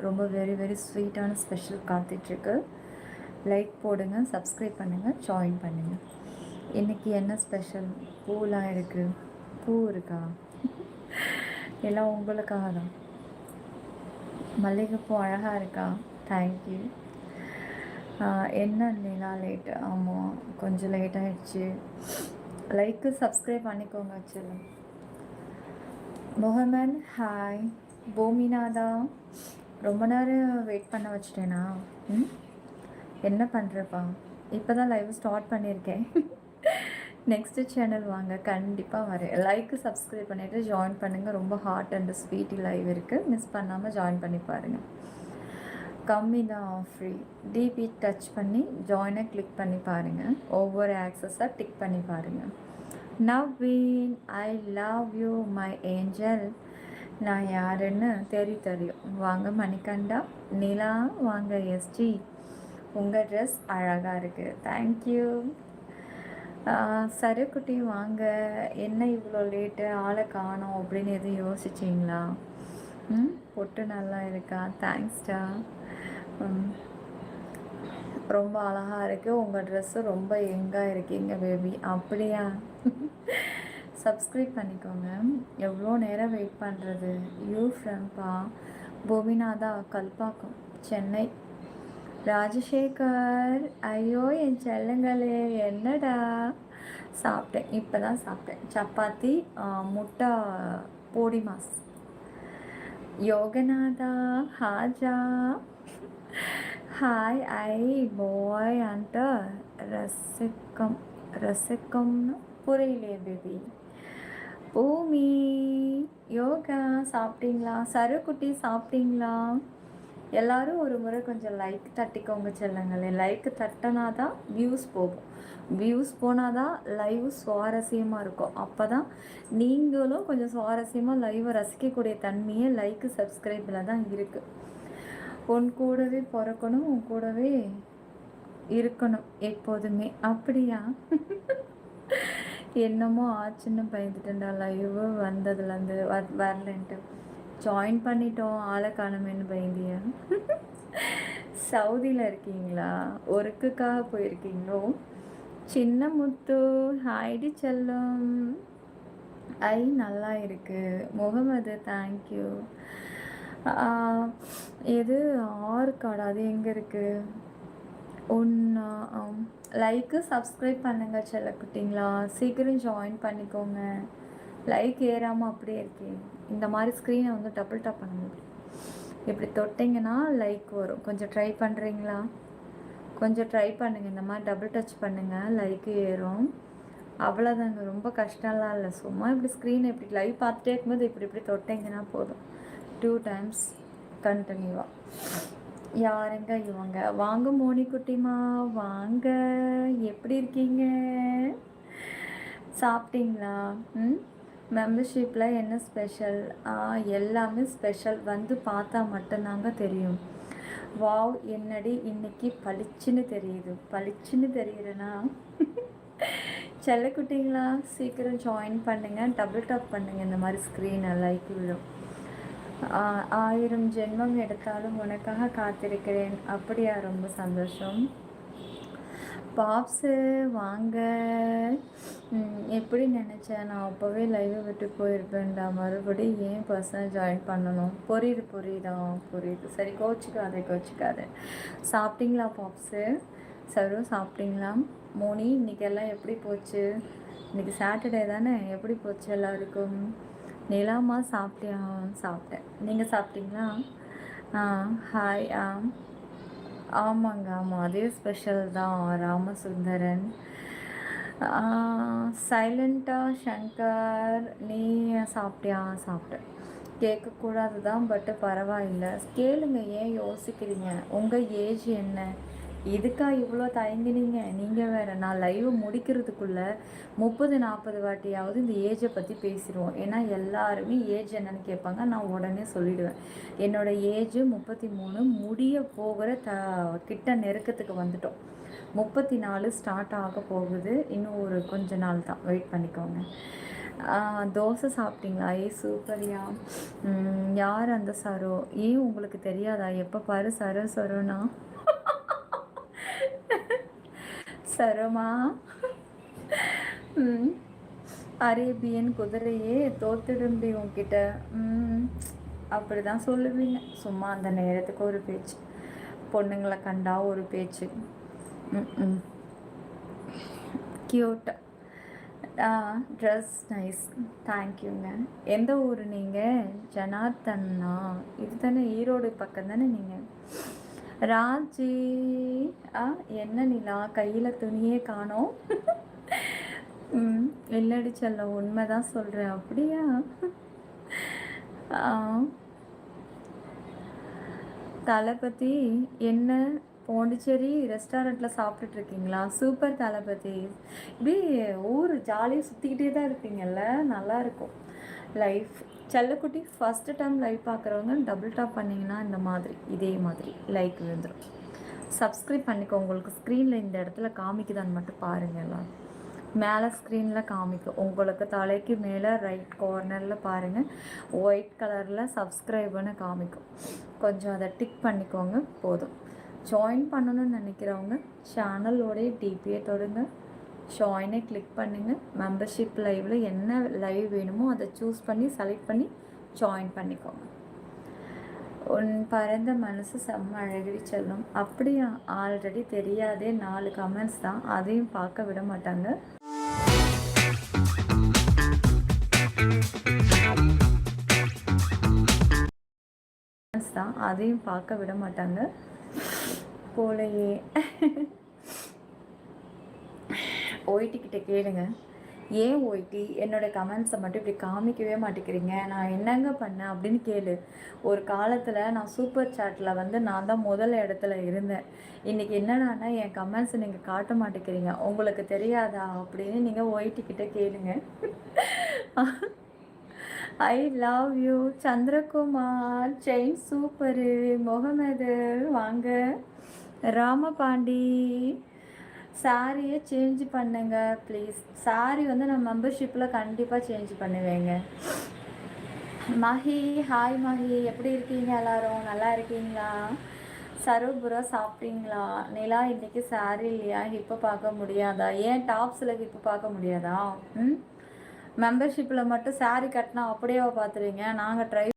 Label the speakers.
Speaker 1: ரொம்ப very very ஸ்வீட்டான special காத்துட்ருக்கு. லைக் போடுங்க, சப்ஸ்கிரைப் பண்ணுங்கள், ஜாயின் பண்ணுங்கள். இன்றைக்கி என்ன ஸ்பெஷல்? பூலாம் இருக்குது. பூ இருக்கா? எல்லாம் உங்களுக்காக தான். மல்லிகைப்பூ அழகாக இருக்கா? தேங்க்யூ. என்ன நிலா லேட்டு? ஆமாம், கொஞ்சம் லேட் ஆகிடுச்சு. லைக்கு சப்ஸ்கிரைப் பண்ணிக்கோங்க. வச்சுருங்க. முகமன் ஹாய். பூமிநாதா, ரொம்ப நேரம் வெயிட் பண்ண வச்சிட்டேனா? என்ன பண்ணுறப்பா? இப்போ தான் லைவ் ஸ்டார்ட் பண்ணியிருக்கேன். நெக்ஸ்ட்டு சேனல் வாங்க, கண்டிப்பாக வரேன். லைக்கு சப்ஸ்கிரைப் பண்ணிவிட்டு ஜாயின் பண்ணுங்கள். ரொம்ப ஹாட் அண்ட் ஸ்வீட்டி லைவ் இருக்குது, மிஸ் பண்ணாமல் ஜாயின் பண்ணி பாருங்கள். கம்மி தான், ஃப்ரீ. டிபி டச் பண்ணி ஜாயினை கிளிக் பண்ணி பாருங்கள். ஒவ்வொரு ஆக்சஸாக டிக் பண்ணி பாருங்கள். நவீன், ஐ லவ் யூ மை ஏஞ்சல். நான் யாருன்னு தெரியும். வாங்க மணிகண்டா. நிலா வாங்க. எஸ்டி, உங்கள் ட்ரெஸ் அழகாக இருக்குது. தேங்க்யூ. சருக்குட்டி வாங்க. என்ன இவ்வளோ லேட்டு, ஆளை காணோம் அப்படின்னு எதுவும் யோசிச்சிங்களா? பொட்டு நல்லா இருக்கா? தேங்க்ஸ்டா. ரொம்ப அழகாக இருக்குது. உங்கள் ட்ரெஸ்ஸு ரொம்ப எங்காக இருக்கீங்க பேபி. அப்படியா? சப்ஸ்கிரைப் பண்ணிக்கோங்க. எவ்வளோ நேரம் வெயிட் பண்ணுறது? யூ ஃப்ரெண்ட்பா. பூமிநாதா, கல்பாக்கம், சென்னை. ராஜசேகர், ஐயோ என் செல்லுங்களே, என்னடா? சாப்பிட்டேன், இப்போ தான் சாப்பிட்டேன். சப்பாத்தி, முட்டை பொடி மாஸ். யோகநாதா, ஹாஜா, ஹாய். ஐ பாய் அண்ட் ரசிக்கம்னு புரியலையே பேபி. பூமி, யோகா சாப்பிட்டீங்களா? சருக்குட்டி சாப்பிட்டீங்களா? எல்லோரும் ஒரு முறை கொஞ்சம் லைக் தட்டிக்கோங்க செல்லுங்களே. லைக் தட்டினா தான் வியூஸ் போகும். வியூஸ் போனால் தான் லைவ் சுவாரஸ்யமாக இருக்கும். அப்போ தான் நீங்களும் கொஞ்சம் சுவாரஸ்யமாக லைவை ரசிக்கக்கூடிய தன்மையை லைக்கு சப்ஸ்கிரைபில் தான் இருக்குது. உன் கூடவே பிறக்கணும், உன் கூடவே இருக்கணும் எப்போதுமே. அப்படியா? என்னமோ ஆச்சுன்னு பயந்துட்டேன்டா. லைவ் வந்ததுலேருந்து வரலன்ட்டு ஜாயின் பண்ணிட்டோம். ஆளை காணமேன்னு பயந்தியா? சவுதியில் இருக்கீங்களா? ஒர்க்குக்காக போயிருக்கீங்களோ? சின்ன முத்து, ஹாய்டி செல்லம். ஐ நல்லா இருக்குது. முகமது, தேங்க்யூ. எது ஆர்காடு? அது எங்கே இருக்குது? லைக்கு சப்ஸ்கிரைப் பண்ணுங்கள் செல்லக்குட்டிங்களா. சீக்கிரம் ஜாயின் பண்ணிக்கோங்க. லைக் ஏறாமல் அப்படியே இருக்கேன். இந்த மாதிரி ஸ்க்ரீனை வந்து டபுள் டாப் பண்ண முடியும். இப்படி தொட்டிங்கன்னா லைக் வரும். கொஞ்சம் ட்ரை பண்ணுறீங்களா? கொஞ்சம் ட்ரை பண்ணுங்கள். இந்த மாதிரி டபுள் டச் பண்ணுங்கள், லைக்கு ஏறும். அவ்வளோதாங்க, ரொம்ப கஷ்டம்லாம் இல்லை. சும்மா இப்படி ஸ்க்ரீனை இப்படி லைவ் பார்த்துட்டே இருக்கும்போது இப்படி தொட்டிங்கன்னா போதும். 2 times கண்டினியூவாக. யாருங்க இவங்க? வாங்க மோனிக்குட்டிமா, வாங்க. எப்படி இருக்கீங்க? சாப்பிட்டீங்களா? மெம்பர்ஷிப்பில் என்ன ஸ்பெஷல்? எல்லாமே ஸ்பெஷல். வந்து பார்த்தா மட்டும்தாங்க தெரியும். வாவ், என்னடி இன்னைக்கு பளிச்சுன்னு தெரியுது. பளிச்சுன்னு தெரியுதுன்னா செல்லக்குட்டிங்களா, சீக்கிரம் ஜாயின் பண்ணுங்கள், டபுள் டாப் பண்ணுங்கள். இந்த மாதிரி ஸ்க்ரீனை லைக் விடும். 1000 ஜென்மம் எடுத்தாலும் உனக்காக காத்திருக்கிறேன். அப்படியா? ரொம்ப சந்தோஷம். பாப்ஸு வாங்க. எப்படி நினச்சேன் நான் அப்போவே லைவை விட்டு போயிருப்பேன்டா. மறுபடியும் ஏன் பர்சனல் ஜாயின் பண்ணணும்? புரியுது. சரி, கோச்சிக்காதே. சாப்பிட்டீங்களா பாப்ஸு? சரு, சாப்பிட்டீங்களா? மோனி, இன்றைக்கெல்லாம் எப்படி போச்சு? இன்றைக்கி சாட்டர்டே தானே, எப்படி போச்சு எல்லாருக்கும்? நிலாமா, சாப்பிட்டியா? சாப்பிட்டேன். நீங்கள் சாப்பிட்டீங்களா? ஹாய். ஆமாங்க, அதே ஸ்பெஷல் தான். ராமசுந்தரன். சைலண்டா சங்கர், நீ சாப்பிட்டியா? சாப்பிட்டேன். கேட்கக்கூடாது தான், பட்டு பரவாயில்லை, கேளுங்க. ஏன் யோசிக்கிறீங்க? உங்கள் ஏஜ் என்ன? இதுக்கா இவ்வளோ தயங்கினீங்க? நீங்கள் வேறு. நான் லைவ் முடிக்கிறதுக்குள்ளே 30-40 வாட்டியாவது இந்த ஏஜை பற்றி பேசிடுவோம். ஏன்னா எல்லாருமே ஏஜ் என்னன்னு கேட்பாங்க. நான் உடனே சொல்லிவிடுவேன். என்னோடய ஏஜ் 33, முடிய போகிற கிட்ட நெருக்கத்துக்கு வந்துட்டோம். 34 ஸ்டார்ட் ஆக போகுது. இன்னும் ஒரு கொஞ்ச நாள் தான், வெயிட் பண்ணிக்கோங்க. தோசை சாப்பிட்டீங்களா? சூப்பர்யா. யார் அந்த சரோ? ஏன் உங்களுக்கு தெரியாதா? எப்போ பாரு சரோ சரோனா? சரோமா. ம் அரேபியன் குதிரையே தோத்துடும்பி உன்கிட்ட. அப்படி தான் சொல்லுவீங்க. சும்மா அந்த நேரத்துக்கு ஒரு பேச்சு, பொண்ணுங்களை கண்டா ஒரு பேச்சு. கியூட். Dress nice. தேங்க்யூங்க. எந்த ஊர் நீங்கள்? ஜனார்த்தன்னா? இது தானே ஈரோடு பக்கம் தானே நீங்கள்? ராஜி. என்ன நிலா கையில் துணியே காணோம்? இல்லடி செல்லம், உண்மைதான் சொல்கிறேன். அப்படியா? தளபதி என்ன பாண்டிச்சேரி ரெஸ்டாரண்ட்டில் சாப்பிட்டுட்ருக்கீங்களா? சூப்பர் தளபதி. இப்படி ஊர் ஜாலியாக சுற்றிக்கிட்டே தான் இருப்பீங்கள்ல, நல்லாயிருக்கும் லைஃப். செல்லக்குட்டி ஃபஸ்ட்டு டைம் லைவ் பார்க்குறவங்க டபுள் டாப் பண்ணிங்கன்னா இந்த மாதிரி இதே மாதிரி லைக் விழுந்துடும். சப்ஸ்கிரைப் பண்ணிக்கோ. உங்களுக்கு ஸ்க்ரீனில் இந்த இடத்துல காமிக்குதான்னு மட்டும் பாருங்கள். எல்லாம் மேலே ஸ்க்ரீனில் காமிக்கும். உங்களுக்கு தலைக்கு மேலே ரைட் கார்னரில் பாருங்கள், ஒயிட் கலரில் சப்ஸ்கிரைப்னு காமிக்கும். கொஞ்சம் அதை டிக் பண்ணிக்கோங்க போதும். ஜாயின் பண்ணணும்னு நினைக்கிறவங்க சேனலோடைய டிபியை தொடுங்க, ஜாயினை கிளிக் பண்ணுங்கள். மெம்பர்ஷிப் லைவில் என்ன லைவ் வேணுமோ அதை சூஸ் பண்ணி செலக்ட் பண்ணி ஜாயின் பண்ணிக்கோங்க. உன் பரந்த மனசு செம்ம அழகிரி செல்லும். அப்படியா? ஆல்ரெடி தெரியாதே 4 கமெண்ட்ஸ் தான், அதையும் பார்க்க விட மாட்டாங்க. அதையும் பார்க்க விட மாட்டாங்க போலையே. ஓய்டிக்கிட்ட கேளுங்க. ஏன் ஓய்டி என்னோடய கமெண்ட்ஸை மட்டும் இப்படி காமிக்கவே மாட்டேங்கிறீங்க, நான் என்னங்க பண்ணேன் அப்படின்னு கேளு. ஒரு காலத்தில் நான் சூப்பர் சாட்டில் வந்து நான் தான் முதல் இடத்துல இருந்தேன். இன்றைக்கி என்னடானா என் கமெண்ட்ஸை நீங்கள் காட்ட மாட்டேங்கிறீங்க, உங்களுக்கு தெரியாதா அப்படின்னு நீங்கள் ஓய்டிக்கிட்ட கேளுங்க. I love you Chandrakumar. Chain super. Mohammed வாங்க. ராமபாண்டி. சாரியை சேஞ்ச் பண்ணுங்க ப்ளீஸ். சாரி வந்து நான் மெம்பர்ஷிப்பில் கண்டிப்பாக சேஞ்ச் பண்ணுவேங்க. மஹி. ஹாய் மஹி, எப்படி இருக்கீங்க? எல்லோரும் நல்லா இருக்கீங்களா? சரோபுரா சாப்பிட்டீங்களா? நிலா இன்றைக்கி சாரி இல்லையா? ஹிப்பை பார்க்க முடியாதா? ஏன் டாப்ஸில் ஹிப்பை பார்க்க முடியாதா? மெம்பர்ஷிப்பில் மட்டும் சாரி கட்டினா அப்படியே பார்த்துருவீங்க. நாங்கள் ட்ரை